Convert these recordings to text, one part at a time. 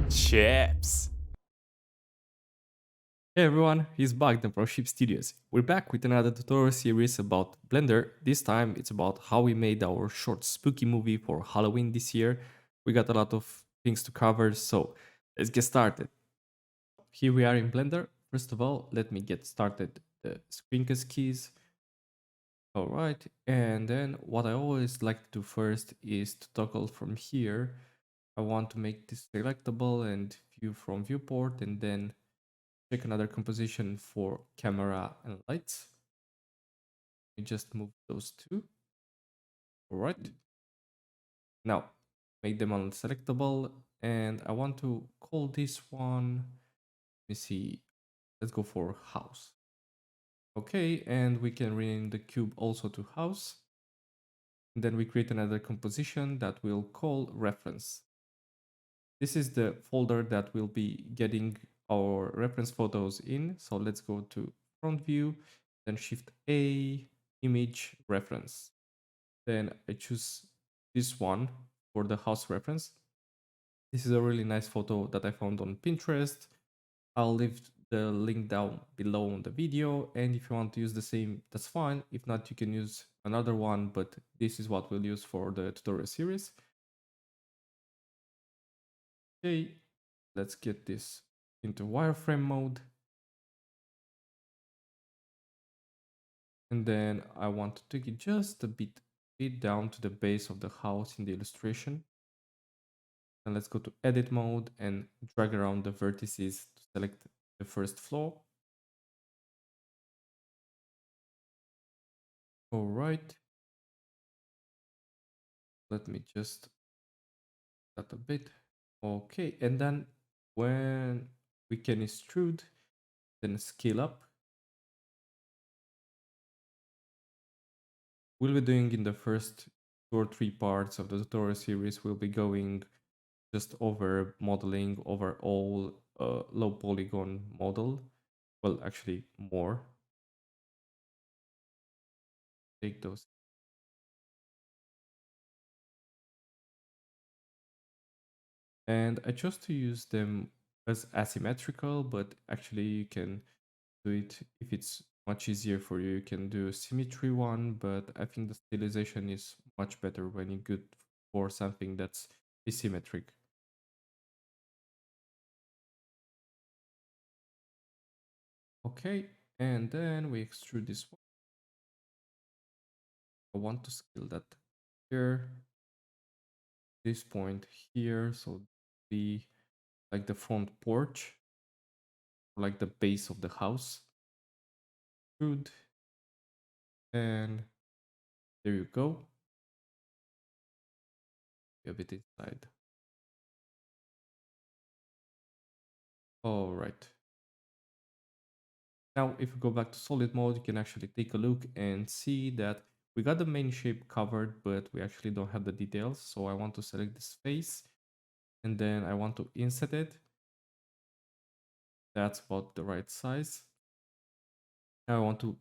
Chips. Hey everyone, he's back from Ship Studios. We're back with another tutorial series about Blender. This time it's about how we made our short spooky movie for Halloween this year. We got a lot of things to cover, so let's get started. Here we are in Blender. First of all, let me get started the screencast keys. Alright, and then what I always like to do first is to toggle from here. I want to make this selectable and view from viewport, and then check another composition for camera and lights. We just move those two. All right. Now make them unselectable, and I want to call this one. Let me see. Let's go for house. Okay, and we can rename the cube also to house. And then we create another composition that we'll call reference. This is the folder that we'll be getting our reference photos in. So let's go to front view, then shift A, image, reference. Then I choose this one for the house reference. This is a really nice photo that I found on Pinterest. I'll leave the link down below on the video, and if you want to use the same, that's fine. If not, you can use another one, but this is what we'll use for the tutorial series. Okay, let's get this into wireframe mode. And then I want to take it just a bit down to the base of the house in the illustration. And let's go to edit mode and drag around the vertices to select the first floor. All right. Let me just that a bit. Okay, and then when we can extrude, then scale up. We'll be doing in the first 2 or 3 parts of the tutorial series, we'll be going just over modeling over all low polygon model. Well, actually more. Take those. And I chose to use them as asymmetrical, but actually you can do it if it's much easier for you. You can do a symmetry one, but I think the stylization is much better when you go for something that's asymmetric. Okay, and then we extrude this one. I want to scale that here, this point here, so be like the front porch, like the base of the house. Extrude, and there you go. A bit inside. All right. Now, if we go back to solid mode, you can actually take a look and see that we got the main shape covered, but we actually don't have the details. So I want to select this face, and then I want to inset it. That's about the right size. Now I want to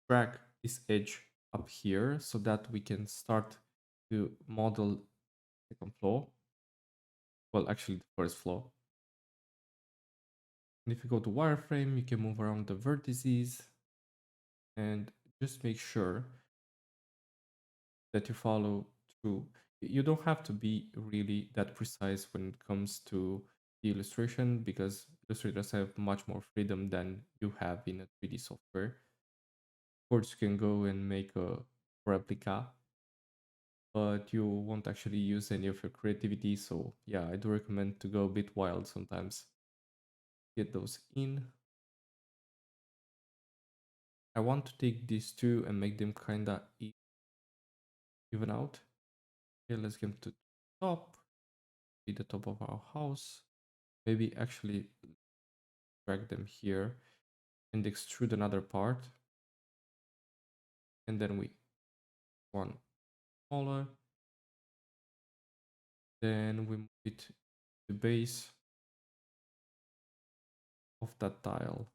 drag this edge up here so that we can start to model the second floor. Well, actually the first floor. And if you go to wireframe, you can move around the vertices and just make sure that you follow through. You don't have to be really that precise when it comes to the illustration, because illustrators have much more freedom than you have in a 3D software. Of course, you can go and make a replica, but you won't actually use any of your creativity. So yeah, I do recommend to go a bit wild sometimes. Get those in. I want to take these two and make them kinda even out. Okay, let's get to the top. Be the top of our house. Maybe actually drag them here and extrude another part. And then we one smaller. Then we move it to the base of that tile.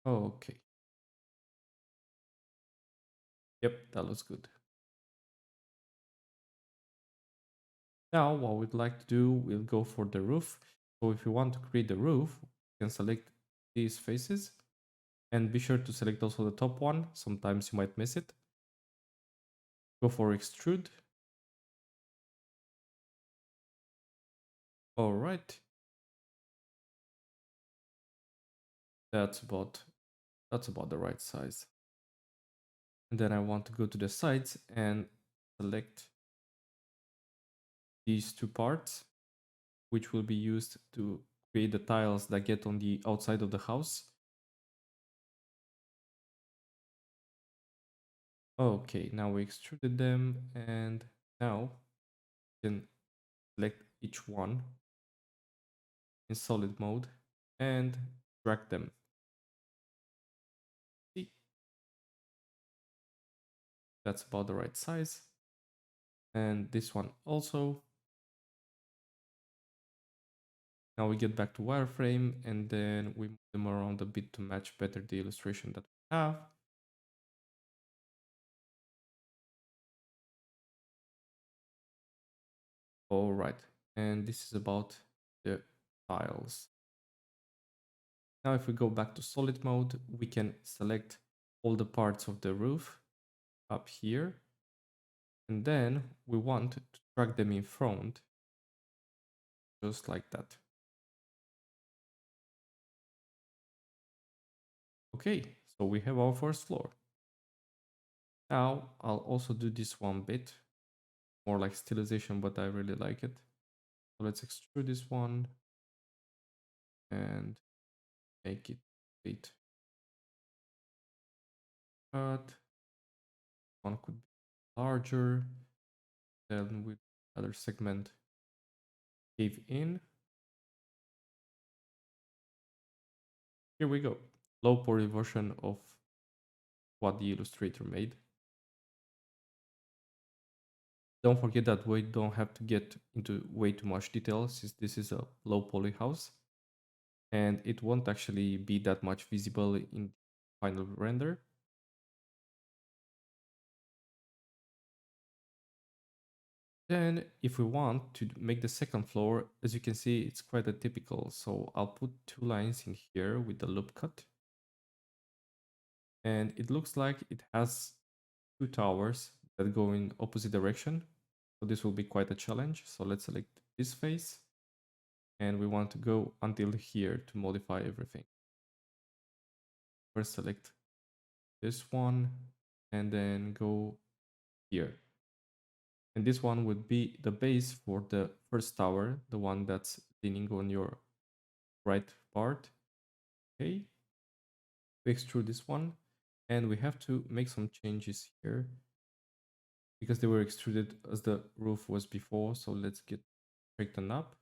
Okay. Yep, that looks good. Now, what we'd like to do, we'll go for the roof. So if you want to create the roof, you can select these faces and be sure to select also the top one. Sometimes you might miss it. Go for extrude. All right. That's about the right size. And then I want to go to the sides and select these two parts, which will be used to create the tiles that get on the outside of the house. Okay, now we extruded them, and now we can select each one in solid mode and drag them. See, that's about the right size. And this one also. Now we get back to wireframe and then we move them around a bit to match better the illustration that we have. All right, and this is about the tiles. Now if we go back to solid mode, we can select all the parts of the roof up here. And then we want to drag them in front, just like that. Okay, so we have our first floor. Now I'll also do this one bit, more like stylization, but I really like it. So let's extrude this one and make it 8. But one could be larger. Then with other segment cave in. Here we go. Low poly version of what the illustrator made. Don't forget that we don't have to get into way too much detail since this is a low poly house. And it won't actually be that much visible in final render. Then if we want to make the second floor, as you can see, it's quite a typical. So I'll put 2 lines in here with the loop cut. And it looks like it has 2 towers that go in opposite direction. So this will be quite a challenge. So let's select this face. And we want to go until here to modify everything. First select this one and then go here. And this one would be the base for the first tower, the one that's leaning on your right part. Okay. We extrude this one and we have to make some changes here because they were extruded as the roof was before. So let's get straightened up.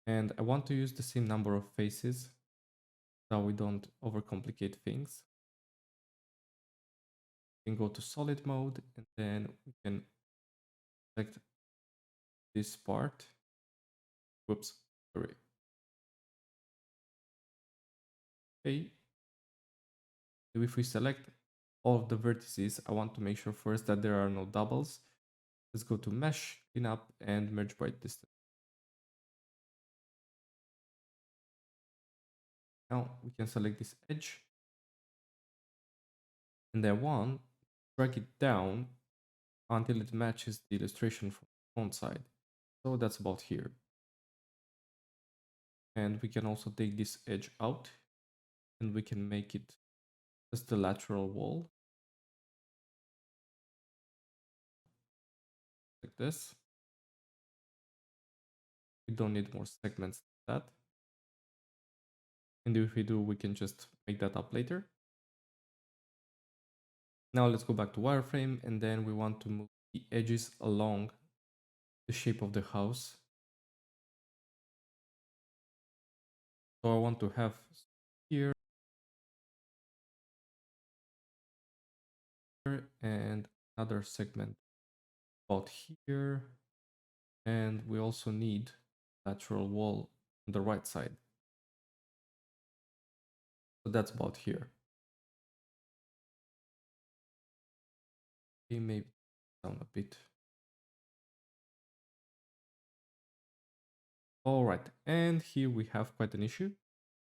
And I want to use the same number of faces so we don't overcomplicate things. We can go to solid mode and then we can select this part. Whoops, sorry. Okay. If we select all of the vertices, I want to make sure first that there are no doubles. Let's go to mesh, clean up, and merge by distance. Now we can select this edge. And then drag it down until it matches the illustration from the front side. So that's about here. And we can also take this edge out and we can make it as the lateral wall. Like this. We don't need more segments than that. And if we do, we can just make that up later. Now let's go back to wireframe and then we want to move the edges along the shape of the house. So I want to have here and another segment about here. And we also need lateral wall on the right side. So that's about here. Okay, maybe down a bit. All right, and here we have quite an issue.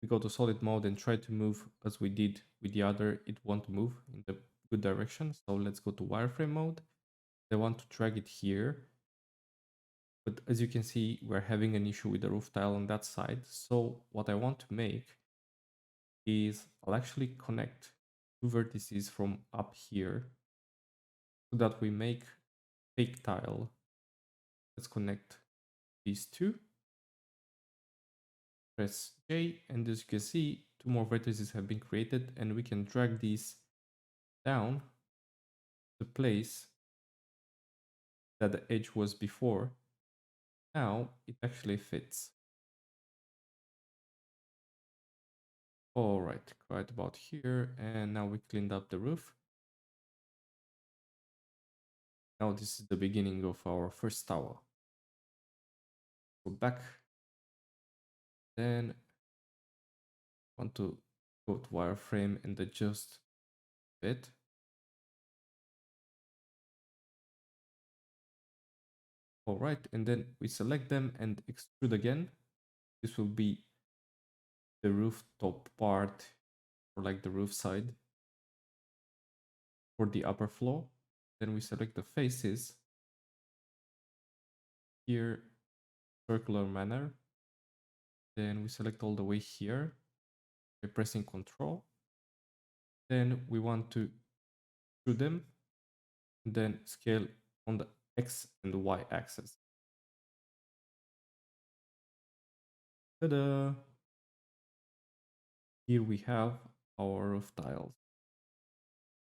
We go to solid mode and try to move as we did with the other, it won't move in the good direction. So let's go to wireframe mode. I want to drag it here. But as you can see, we're having an issue with the roof tile on that side. So what I want to make is I'll actually connect two vertices from up here so that we make fake tile. Let's connect these two. Press J, and as you can see, two more vertices have been created, and we can drag these down the place that the edge was before. Now it actually fits. All right, right about here, and now we cleaned up the roof. Now this is the beginning of our first tower. Go back, then want to go to wireframe and adjust it. All right, and then we select them and extrude again. This will be the rooftop part, or like the roof side for the upper floor. Then we select the faces here, circular manner. Then we select all the way here by pressing Ctrl. Then we want to extrude them, and then scale on the X and Y axis. Ta-da! Here we have our roof tiles.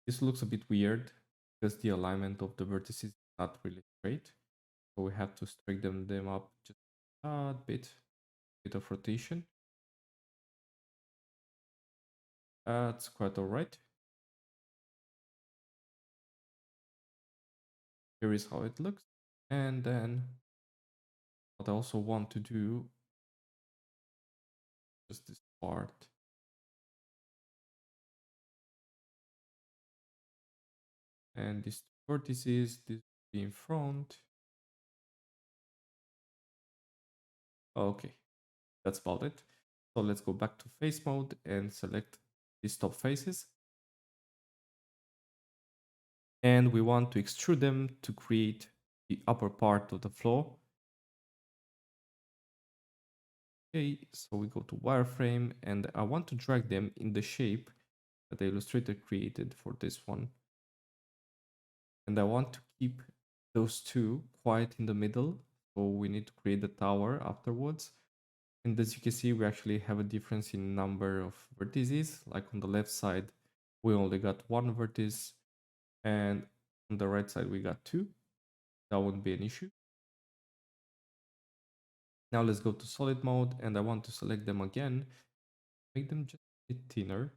This looks a bit weird because the alignment of the vertices is not really straight. So we have to straighten them up just a bit of rotation. That's quite alright. Here is how it looks. And then what I also want to do, just this part. And these two vertices, this will be in front. Okay, that's about it. So let's go back to face mode and select these top faces. And we want to extrude them to create the upper part of the floor. Okay, so we go to wireframe and I want to drag them in the shape that the illustrator created for this one. And I want to keep those two quite in the middle. So we need to create the tower afterwards. And as you can see, we actually have a difference in number of vertices. Like on the left side, we only got one vertex, and on the right side, we got two. That wouldn't be an issue. Now let's go to solid mode, and I want to select them again. Make them just a bit thinner.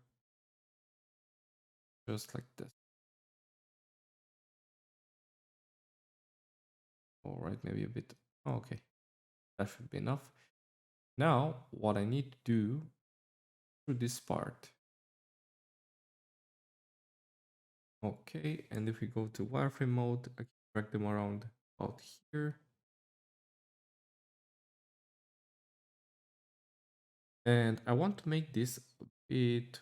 Just like this. All right, maybe a bit. Okay, that should be enough. Now, what I need to do through this part. Okay, and if we go to wireframe mode, I can drag them around out here. And I want to make this a bit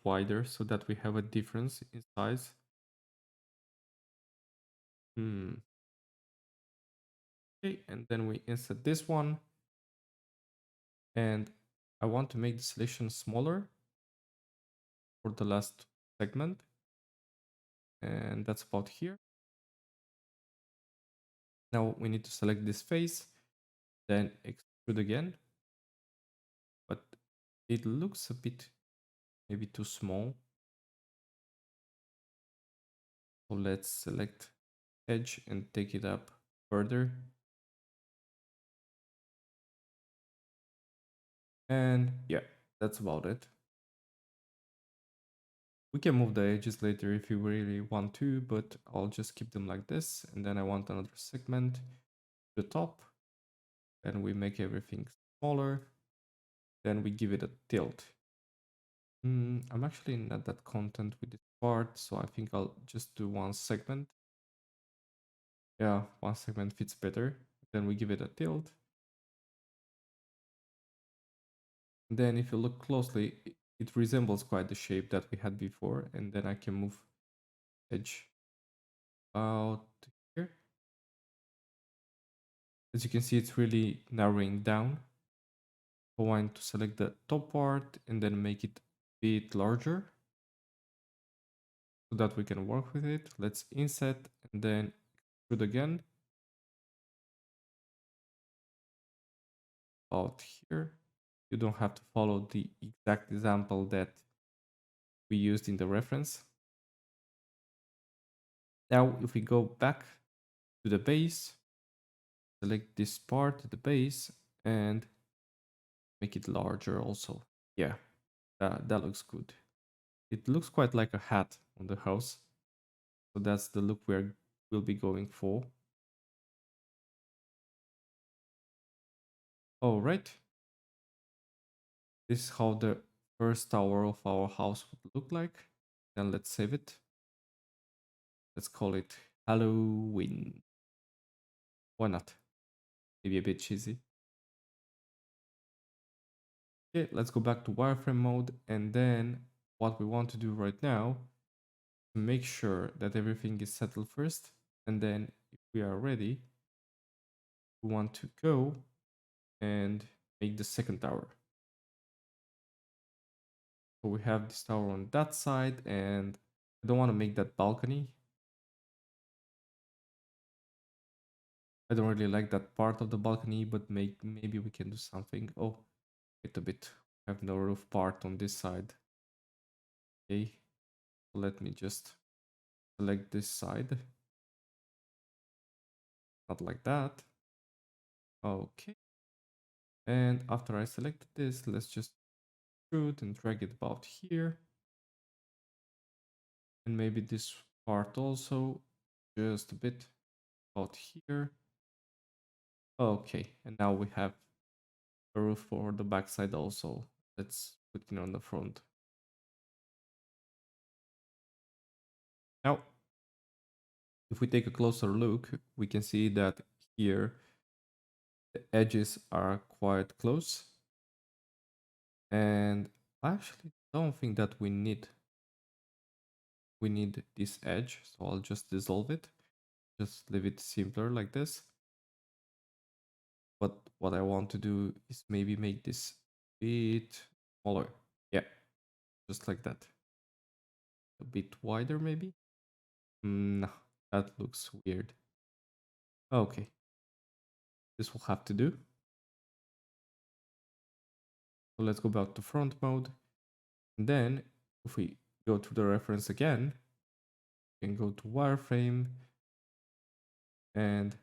wider so that we have a difference in size. Okay, and then we insert this one. And I want to make the selection smaller for the last segment. And that's about here. Now we need to select this face, then extrude again. But it looks a bit maybe too small. So let's select edge and take it up further. And yeah, that's about it. We can move the edges later if you really want to, but I'll just keep them like this. And then I want another segment to the top. And we make everything smaller. Then we give it a tilt. I'm actually not that content with this part, so I think I'll just do one segment. Yeah, one segment fits better. Then we give it a tilt. Then if you look closely, it resembles quite the shape that we had before. And then I can move edge out here. As you can see, it's really narrowing down. I want to select the top part and then make it a bit larger so that we can work with it. Let's inset and then extrude again out here. You don't have to follow the exact example that we used in the reference. Now, if we go back to the base, select this part, the base, and make it larger also. Yeah, that looks good. It looks quite like a hat on the house. So that's the look we'll be going for. All right. This is how the first tower of our house would look like. Then let's save it. Let's call it Halloween. Why not? Maybe a bit cheesy. Okay, let's go back to wireframe mode. And then what we want to do right now, to make sure that everything is settled first. And then if we are ready, we want to go and make the second tower. So we have this tower on that side, and I don't want to make that balcony. I don't really like that part of the balcony, but maybe we can do something. Oh, wait a bit. I have no roof part on this side. Okay, so let me just select this side. Not like that. Okay. And after I selected this, let's just shoot and drag it about here. And maybe this part also, just a bit about here. Okay, and now we have a roof for the backside also. Let's put it on the front. Now, if we take a closer look, we can see that here the edges are quite close. And I actually don't think that we need this edge, so I'll just dissolve it. Just leave it simpler like this. But what I want to do is maybe make this a bit smaller. Yeah, just like that. A bit wider maybe? No, that looks weird. Okay, this will have to do. So let's go back to front mode. And then if we go to the reference again, we can go to wireframe and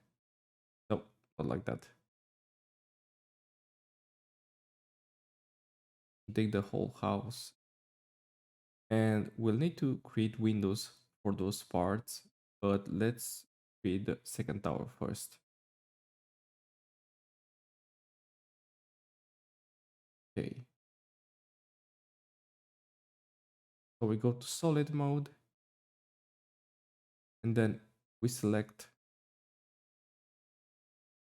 no, not like that. Take the whole house. And we'll need to create windows for those parts, but let's create the second tower first. Okay. So we go to solid mode and then we select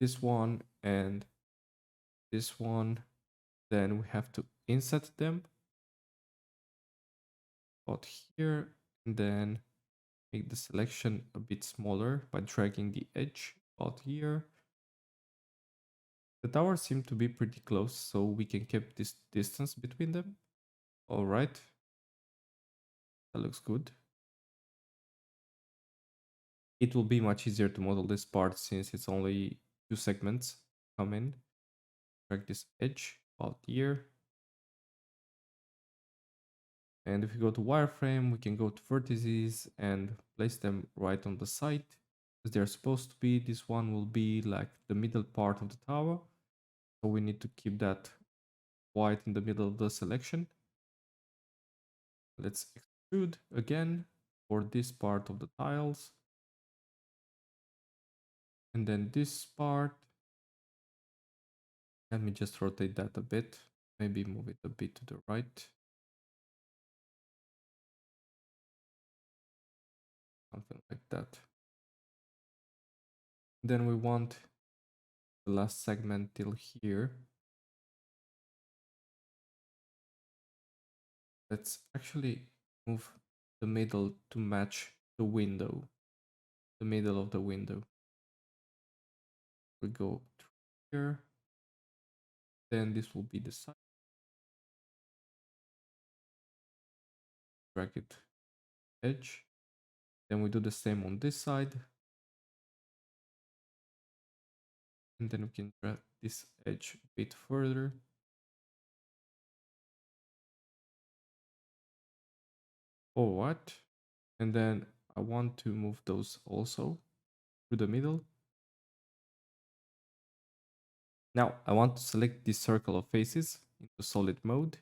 this one and this one. Then we have to inset them about here and then make the selection a bit smaller by dragging the edge about here. The towers seem to be pretty close, so we can keep this distance between them. All right, that looks good. It will be much easier to model this part since it's only two segments come in. Drag this edge about here. And if we go to wireframe, we can go to vertices and place them right on the side as they're supposed to be. This one will be like the middle part of the tower. So we need to keep that white in the middle of the selection. Let's extrude again for this part of the tiles. And then this part, let me just rotate that a bit. Maybe move it a bit to the right. Something like that. Then we want the last segment till here. Let's actually move the middle to match the window, the middle of the window. We go here, then this will be the side, drag it edge. Then we do the same on this side. And then we can drag this edge a bit further. Or what? And then I want to move those also to the middle. Now I want to select this circle of faces into solid mode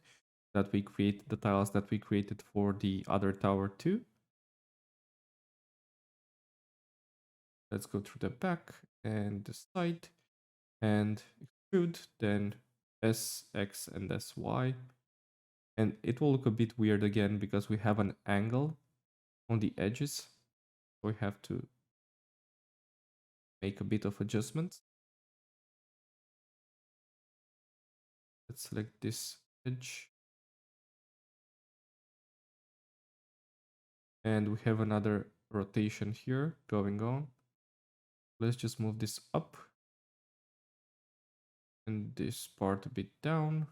that we create the tiles that we created for the other tower too. Let's go through the back and the side and extrude, then S, X, and SY. And it will look a bit weird again because we have an angle on the edges. We have to make a bit of adjustments. Let's select this edge. And we have another rotation here going on. Let's just move this up and this part a bit down.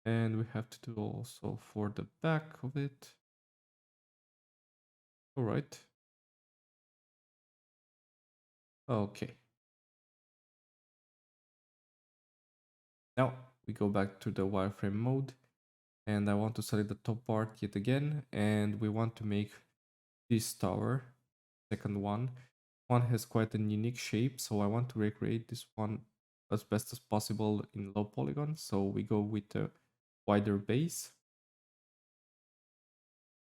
And we have to do also for the back of it. All right. Okay. Now we go back to the wireframe mode and I want to select the top part yet again. And we want to make this tower, second one. One has quite a unique shape, so I want to recreate this one as best as possible in low polygon. So we go with a wider base.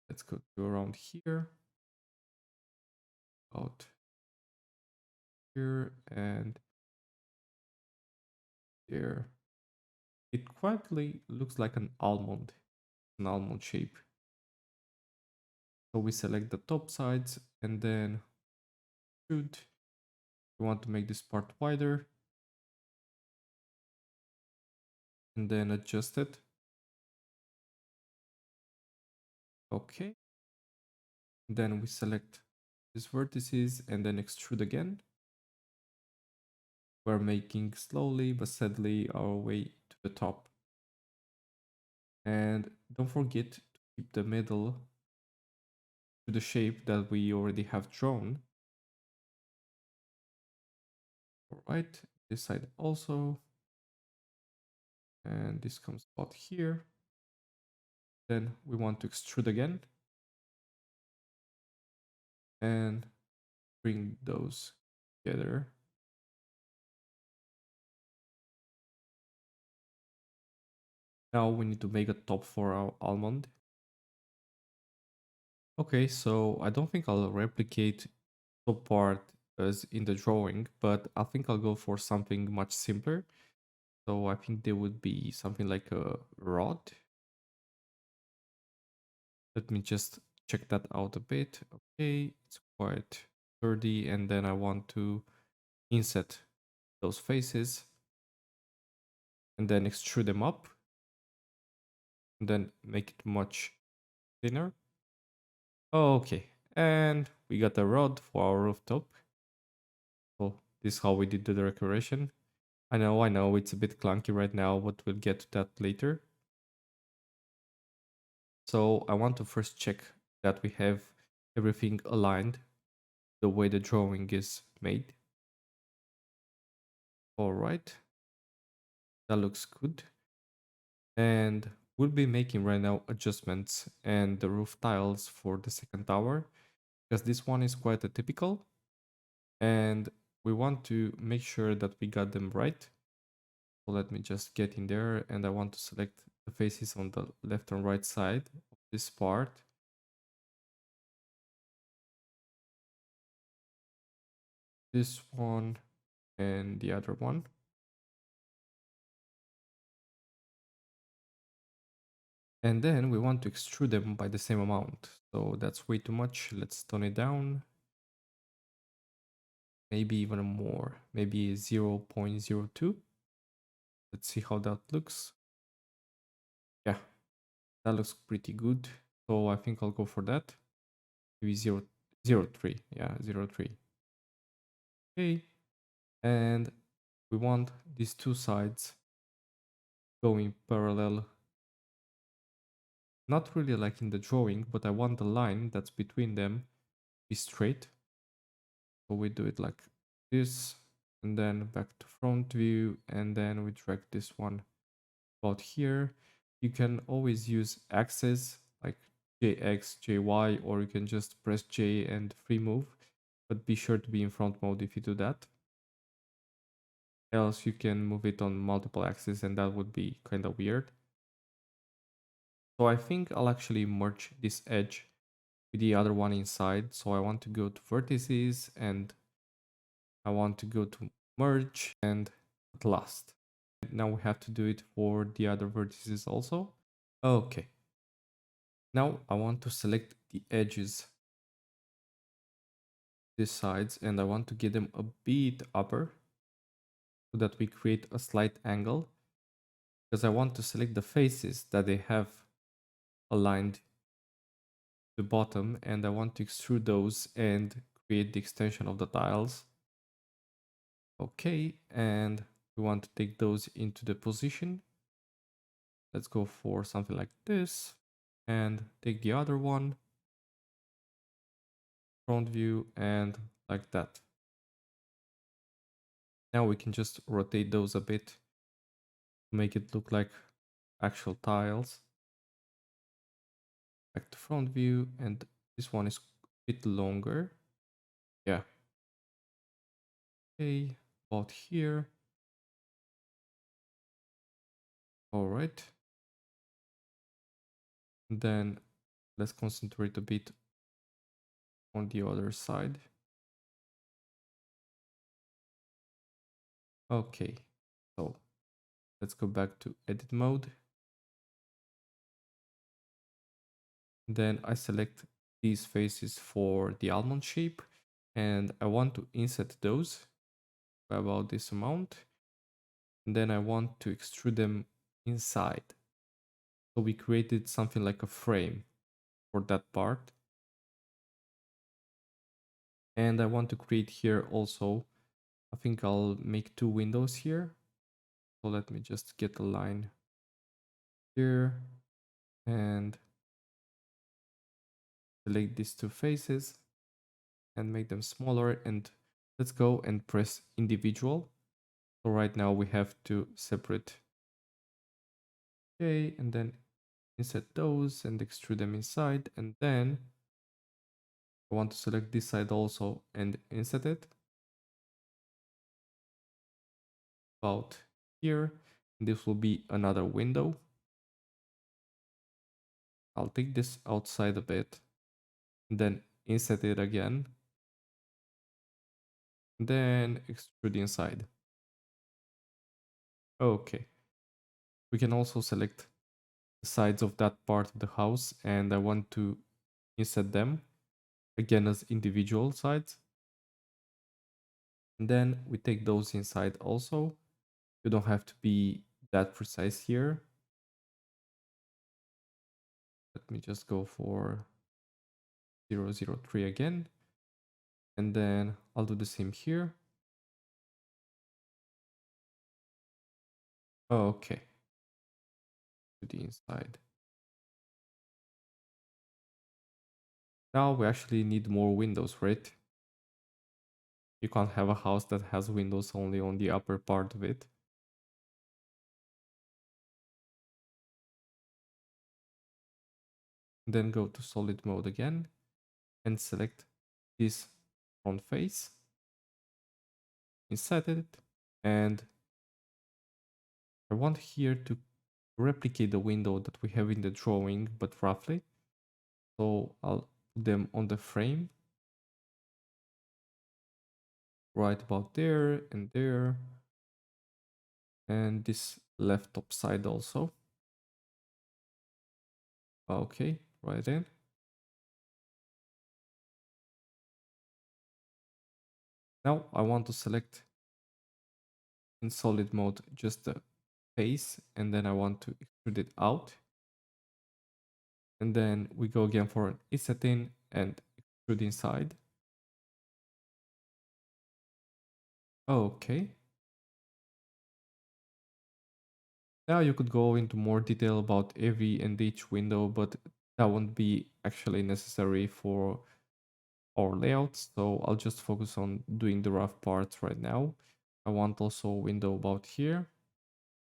Let's go to around here, about here and there. It quietly looks like an almond shape. So we select the top sides and then shoot. We want to make this part wider and then adjust it. Okay. Then we select these vertices and then extrude again. We're making slowly but steadily our way to the top. And don't forget to keep the middle to the shape that we already have drawn. All right, this side also. And this comes about here. Then we want to extrude again. And bring those together. Now we need to make a top for our almond. Okay, so I don't think I'll replicate top part as in the drawing, but I think I'll go for something much simpler. So I think there would be something like a rod. Let me just check that out a bit. Okay, it's quite sturdy, and then I want to inset those faces and then extrude them up and then make it much thinner. Okay, and we got a rod for our rooftop. So this is how we did the decoration. I know, it's a bit clunky right now, but we'll get to that later. So I want to first check that we have everything aligned the way the drawing is made. All right, that looks good. And we'll be making right now adjustments and the roof tiles for the second tower because this one is quite atypical and we want to make sure that we got them right. So let me just get in there and I want to select the faces on the left and right side of this part. This one and the other one. And then we want to extrude them by the same amount. So that's way too much. Let's tone it down. Maybe even more, maybe 0.02. Let's see how that looks. Yeah, That looks pretty good. So I think I'll go for that. Maybe 0, 0, 3. Yeah, 0, 3. Okay. And we want these two sides going parallel. Not really like in the drawing, but I want the line that's between them be straight. So we do it like this, and then back to front view, and then we drag this one about here. You can always use axes like JX, JY, or you can just press J and free move, but be sure to be in front mode if you do that. Else you can move it on multiple axes and that would be kind of weird. So I think I'll actually merge this edge with the other one inside. So I want to go to vertices and I want to go to merge and at last. Now we have to do it for the other vertices also. Okay. Now I want to select the edges, these sides, and I want to get them a bit upper so that we create a slight angle, because I want to select the faces that they have aligned to the bottom, and I want to extrude those and create the extension of the tiles. Okay, and we want to take those into the position. Let's go for something like this and take the other one, front view, and like that. Now we can just rotate those a bit to make it look like actual tiles. Back to front view, and this one is a bit longer. Yeah. Okay, about here. All right. Then let's concentrate a bit on the other side. Okay, so let's go back to edit mode. Then I select these faces for the almond shape and I want to inset those by about this amount. And then I want to extrude them inside. So we created something like a frame for that part. And I want to create here also, I think I'll make two windows here. So let me just get a line here and select these two faces and make them smaller, and let's go and press individual. So right now we have to separate. Okay, and then insert those and extrude them inside, and then I want to select this side also and insert it about here. This will be another window. I'll take this outside a bit, and then insert it again, then extrude inside. Okay. We can also select the sides of that part of the house, and I want to insert them again as individual sides. And then we take those inside also. You don't have to be that precise here. Let me just go for 0, 0, 3 again. And then I'll do the same here. Okay. To the inside. Now we actually need more windows, right? You can't have a house that has windows only on the upper part of it. Then go to solid mode again and select this front face. Insert it, and I want here to replicate the window that we have in the drawing, but roughly. So I'll put them on the frame, right about there, and this left top side also. Okay, right in. Now I want to select in solid mode just the face, and then I want to extrude it out. And then we go again for an inset in and extrude inside. Okay. Now you could go into more detail about every and each window, but that won't be actually necessary for our layout. So I'll just focus on doing the rough parts right now. I want also a window about here.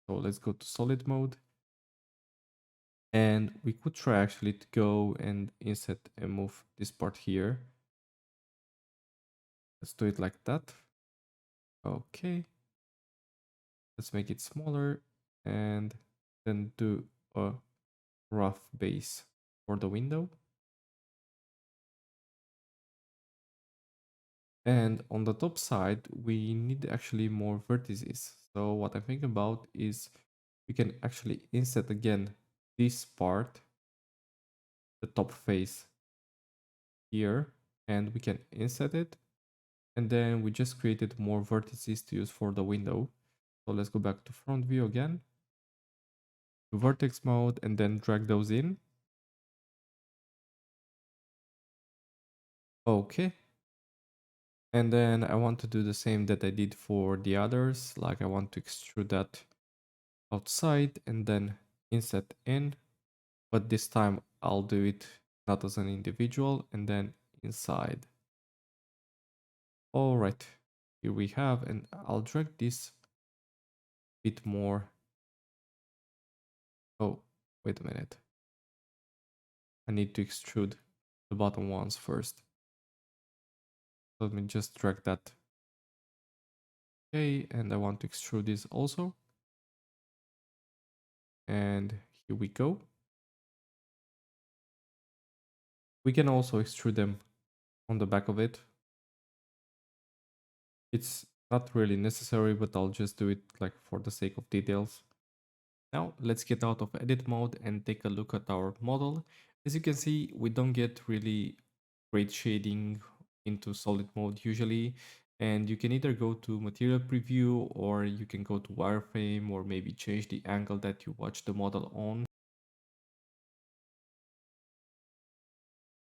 So let's go to solid mode. And we could try actually to go and inset and move this part here. Let's do it like that. Okay. Let's make it smaller and then do a rough base for the window. And on the top side, we need actually more vertices. So what I'm thinking about is we can actually inset again this part, the top face here, and we can inset it. And then we just created more vertices to use for the window. So let's go back to front view again, to vertex mode, and then drag those in. Okay. And then I want to do the same that I did for the others. Like I want to extrude that outside and then inset in. But this time I'll do it not as an individual and then inside. All right, here we have, and I'll drag this bit more. Oh, wait a minute. I need to extrude the bottom ones first. Let me just drag that. Okay, and I want to extrude this also. And here we go. We can also extrude them on the back of it. It's not really necessary, but I'll just do it like for the sake of details. Now let's get out of edit mode and take a look at our model. As you can see, we don't get really great shading into solid mode usually. And you can either go to material preview or you can go to wireframe or maybe change the angle that you watch the model on.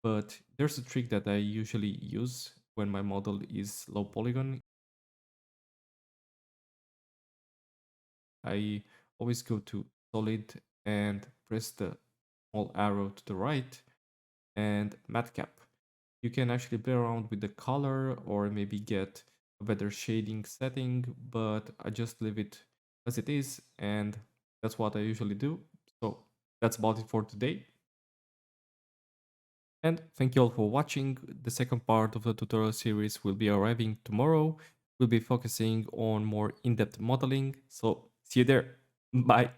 But there's a trick that I usually use when my model is low polygon. I always go to solid and press the small arrow to the right and matte cap. You can actually play around with the color or maybe get a better shading setting, but I just leave it as it is, and that's what I usually do. So that's about it for today. And thank you all for watching. The second part of the tutorial series will be arriving tomorrow. We'll be focusing on more in-depth modeling. So see you there. Bye.